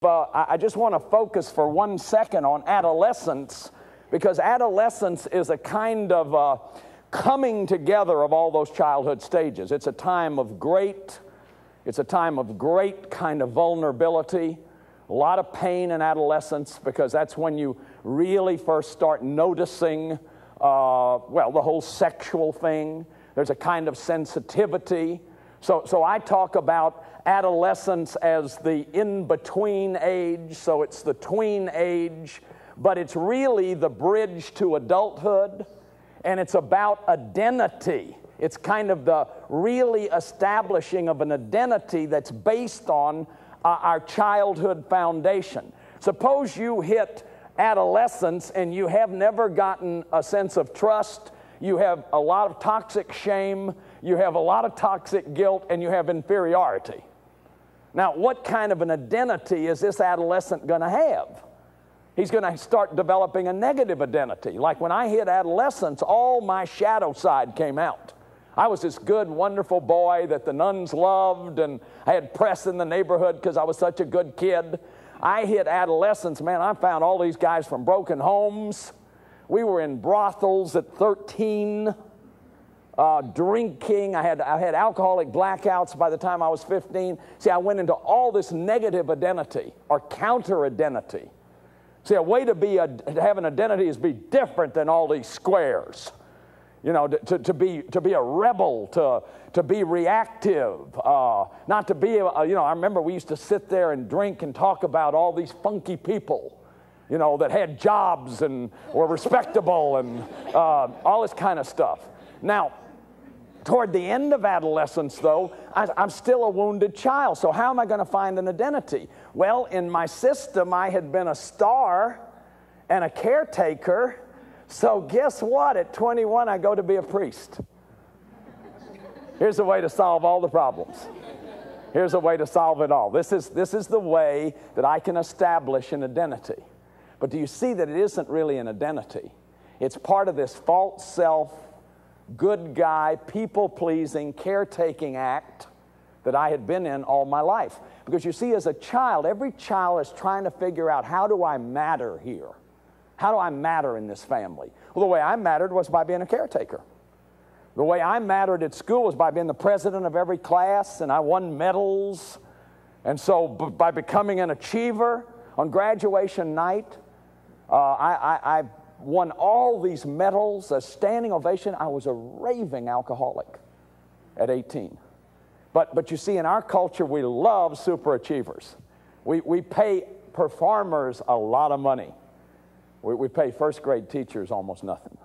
I just want to focus for 1 second on adolescence, because adolescence is a kind of coming together of all those childhood stages. It's a time of great kind of vulnerability, a lot of pain in adolescence, because that's when you really first start noticing, well, the whole sexual thing. There's a kind of sensitivity. So I talk about adolescence as the in-between age, so it's the tween age, but it's really the bridge to adulthood, and it's about identity. It's kind of the really establishing of an identity that's based on our childhood foundation. Suppose you hit adolescence and you have never gotten a sense of trust, you have a lot of toxic shame, you have a lot of toxic guilt, and you have inferiority. Now, what kind of an identity is this adolescent going to have? He's going to start developing a negative identity. Like when I hit adolescence, all my shadow side came out. I was this good, wonderful boy that the nuns loved, and I had press in the neighborhood because I was such a good kid. I hit adolescence, man, I found all these guys from broken homes. We were in brothels at 13, drinking. I had alcoholic blackouts by the time I was 15. See, I went into all this negative identity or counter identity. See, a way to have an identity is be different than all these squares. You know, to be a rebel, to be reactive, not to be, you know, I remember we used to sit there and drink and talk about all these funky people, you know, that had jobs and were respectable and all this kind of stuff. Now, toward the end of adolescence, though, I'm still a wounded child, so how am I going to find an identity? Well, in my system, I had been a star and a caretaker. So guess what? At 21, I go to be a priest. Here's a way to solve all the problems. Here's a way to solve it all. This is the way that I can establish an identity. But do you see that it isn't really an identity? It's part of this false self, good guy, people-pleasing, caretaking act that I had been in all my life. Because you see, as a child, every child is trying to figure out, how do I matter here? How do I matter in this family? Well, the way I mattered was by being a caretaker. The way I mattered at school was by being the president of every class, and I won medals. And so by becoming an achiever, on graduation night, I won all these medals, a standing ovation. I was a raving alcoholic at 18. But you see, in our culture, we love superachievers. We pay performers a lot of money. We pay first grade teachers almost nothing.